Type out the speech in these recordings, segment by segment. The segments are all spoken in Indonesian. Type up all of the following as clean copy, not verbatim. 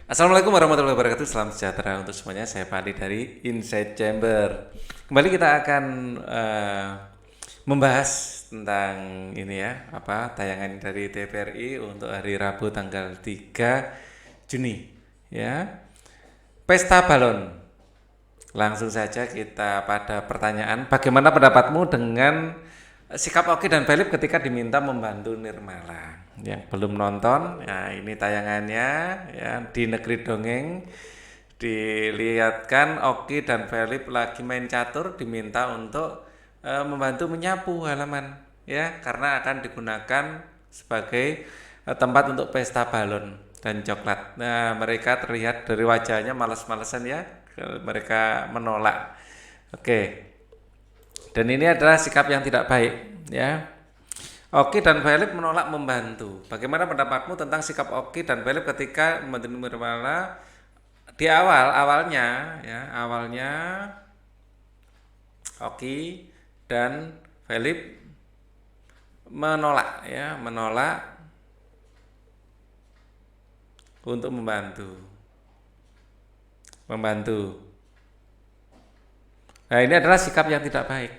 Assalamualaikum warahmatullahi wabarakatuh. Salam sejahtera untuk semuanya. Saya Padi dari Inside Chamber. Kembali kita akan membahas tentang ini ya, tayangan dari TVRI untuk hari Rabu tanggal 3 Juni ya. Pesta balon. Langsung saja kita pada pertanyaan, bagaimana pendapatmu dengan sikap Oki dan Philip ketika diminta membantu Nirmala? Yang belum nonton, ya ini tayangannya ya di Negeri Dongeng, dilihatkan Oki dan Philip lagi main catur, diminta untuk membantu menyapu halaman ya, karena akan digunakan sebagai tempat untuk pesta balon dan coklat. Nah, mereka terlihat dari wajahnya malas-malesan ya, mereka menolak. Oke. Dan ini adalah sikap yang tidak baik ya. Oki dan Philip menolak membantu. Bagaimana pendapatmu tentang sikap Oki dan Philip ketika membantu Nirmala di awalnya Oki dan Philip menolak untuk membantu. Nah, ini adalah sikap yang tidak baik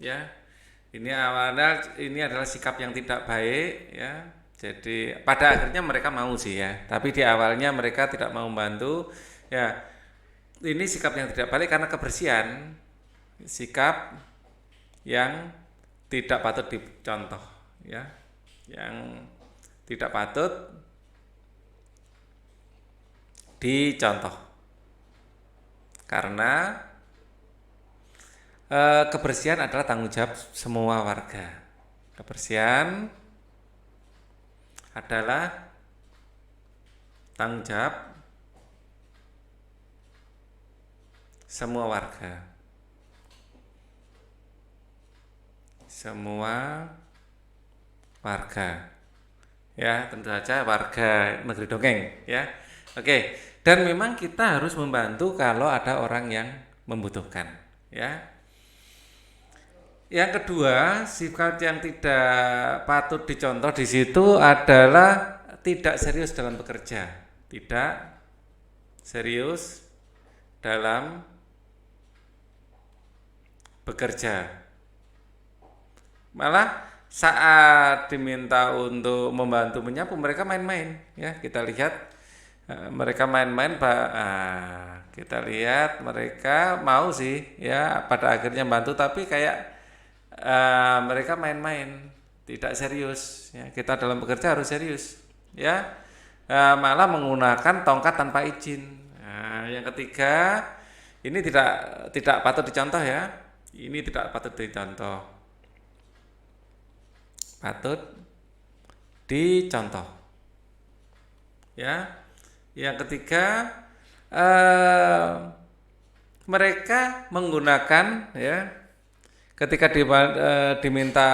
ya. Ini adalah sikap yang tidak baik ya. Jadi pada akhirnya mereka mau sih ya, tapi di awalnya mereka tidak mau membantu ya. Ini sikap yang tidak baik karena kebersihan, sikap yang tidak patut dicontoh ya, yang tidak patut dicontoh karena kebersihan adalah tanggung jawab semua warga. Kebersihan adalah tanggung jawab semua warga. Ya, tentu saja warga Negeri Dongeng ya. Oke, dan memang kita harus membantu kalau ada orang yang membutuhkan ya. Yang kedua, sifat yang tidak patut dicontoh di situ adalah tidak serius dalam bekerja. Tidak serius dalam bekerja. Malah saat diminta untuk membantu menyapu, mereka main-main ya. Kita lihat mereka main-main, kita lihat mereka mau sih ya pada akhirnya bantu, tapi kayak mereka main-main, tidak serius ya. Kita dalam bekerja harus serius ya. Malah menggunakan tongkat tanpa izin. Nah, yang ketiga, ini tidak patut dicontoh ya. Ini tidak patut dicontoh. Patut dicontoh ya. Yang ketiga, mereka menggunakan ya, ketika diminta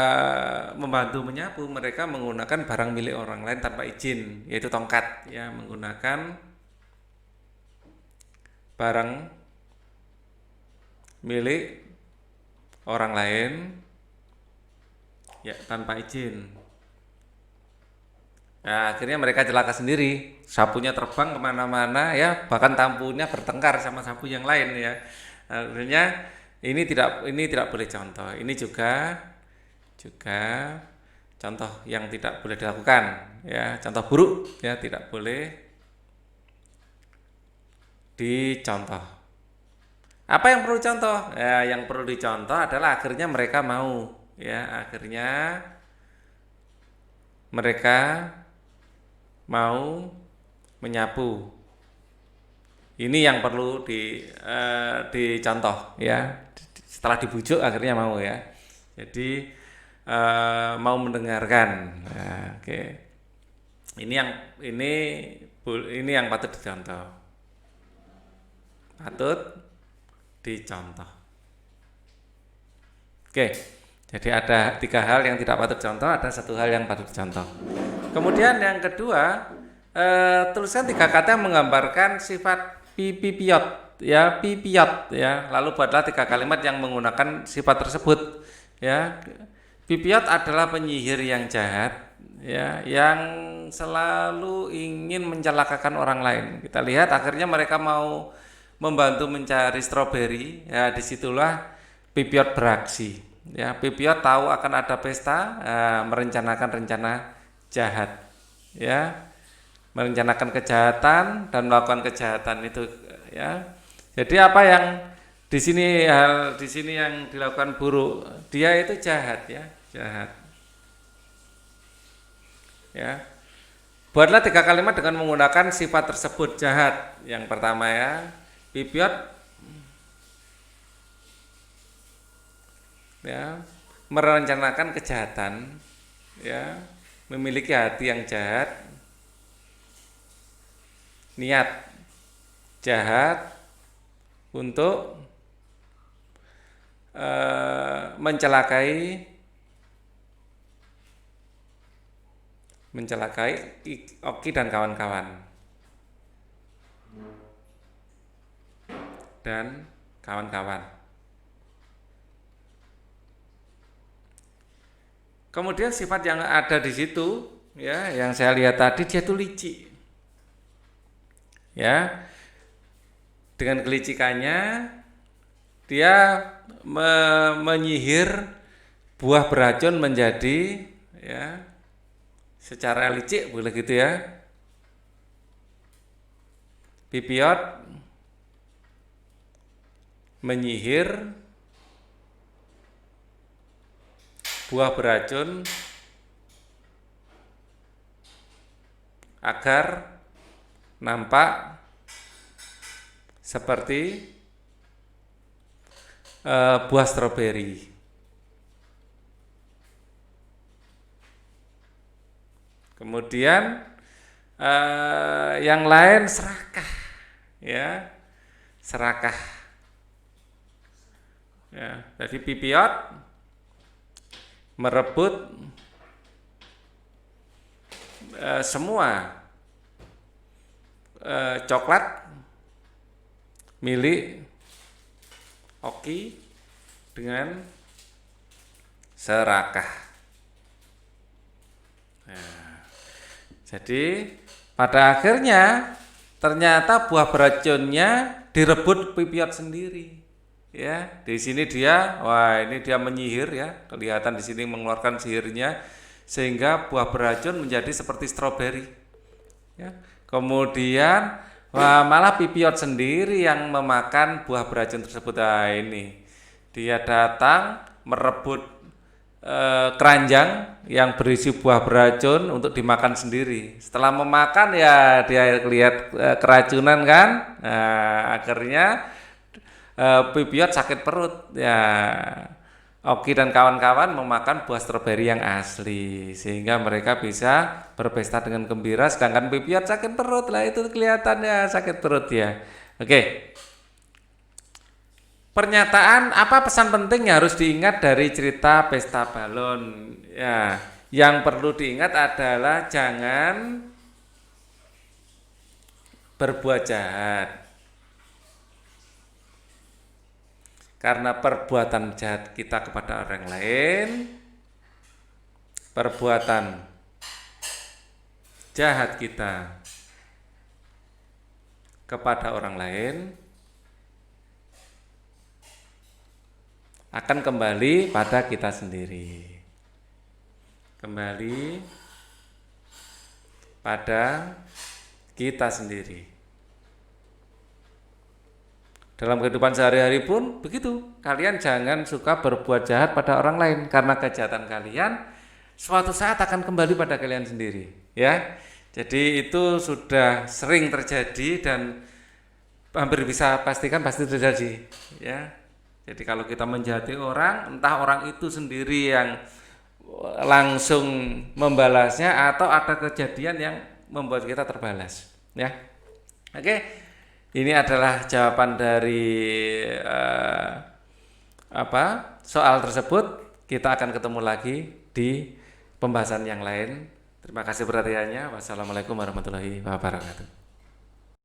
membantu menyapu, mereka menggunakan barang milik orang lain tanpa izin, yaitu tongkat ya, menggunakan barang milik orang lain ya tanpa izin. Nah, akhirnya mereka celaka sendiri, sapunya terbang kemana-mana ya, bahkan tampunya bertengkar sama sapu yang lain ya. Akhirnya ini tidak boleh contoh. Ini juga contoh yang tidak boleh dilakukan ya, contoh buruk ya, tidak boleh dicontoh. Apa yang perlu contoh? Ya, yang perlu dicontoh adalah akhirnya mereka mau ya, akhirnya mereka mau menyapu. Ini yang perlu dicontoh ya. Setelah dibujuk akhirnya mau ya. Jadi mau mendengarkan. Nah, oke. Ini yang patut dicontoh. Patut dicontoh. Oke. Jadi ada 3 hal yang tidak patut dicontoh, ada 1 hal yang patut dicontoh. Kemudian yang kedua, tuliskan 3 kata yang menggambarkan sifat pipiot ya. Lalu buatlah 3 kalimat yang menggunakan sifat tersebut ya. Pipiot adalah penyihir yang jahat, ya, yang selalu ingin mencelakakan orang lain. Kita lihat akhirnya mereka mau membantu mencari stroberi, ya disitulah Pipiot beraksi. Ya, Pipiot tahu akan ada pesta, merencanakan rencana jahat, ya, merencanakan kejahatan dan melakukan kejahatan itu, ya. Jadi apa yang di sini yang dilakukan buruk, dia itu jahat, ya, jahat. Ya. Buatlah 3 kalimat dengan menggunakan sifat tersebut jahat. Yang pertama, ya, Pipiot, ya, merencanakan kejahatan, ya, memiliki hati yang jahat, niat jahat untuk mencelakai Oki dan kawan-kawan. Kemudian sifat yang ada di situ, ya, yang saya lihat tadi, dia tuh licik. Ya. Dengan kelicikannya dia menyihir buah beracun menjadi, ya, secara licik, boleh gitu, ya. Pipiot menyihir buah beracun agar nampak seperti buah stroberi. Kemudian yang lain serakah, ya, serakah. Ya, jadi Pipiot merebut semua coklat milik Oki dengan serakah. Nah, jadi pada akhirnya ternyata buah beracunnya direbut Pipiot sendiri. Ya, di sini dia, ini dia menyihir, ya, kelihatan di sini mengeluarkan sihirnya sehingga buah beracun menjadi seperti stroberi. Ya, kemudian malah Pipiot sendiri yang memakan buah beracun tersebut. Ini dia datang merebut keranjang yang berisi buah beracun untuk dimakan sendiri. Setelah memakan, ya, dia lihat keracunan, kan. Nah, akhirnya Pipiot sakit perut, ya. Oki dan kawan-kawan memakan buah stroberi yang asli sehingga mereka bisa berpesta dengan gembira, sedangkan Pipiot sakit perut. Lah itu kelihatannya sakit perut, ya. Oke. Pernyataan apa pesan penting yang harus diingat dari cerita pesta balon? Ya, yang perlu diingat adalah jangan berbuat jahat. Karena perbuatan jahat kita kepada orang lain, perbuatan jahat kita kepada orang lain akan kembali pada kita sendiri. Kembali pada kita sendiri. Dalam kehidupan sehari-hari pun begitu. Kalian jangan suka berbuat jahat pada orang lain, karena kejahatan kalian suatu saat akan kembali pada kalian sendiri, ya. Jadi itu sudah sering terjadi dan hampir bisa pastikan pasti terjadi, ya. Jadi kalau kita menjahati orang, entah orang itu sendiri yang langsung membalasnya atau ada kejadian yang membuat kita terbalas, ya. Oke. Ini adalah jawaban dari soal tersebut. Kita akan ketemu lagi di pembahasan yang lain. Terima kasih perhatiannya. Wassalamualaikum warahmatullahi wabarakatuh.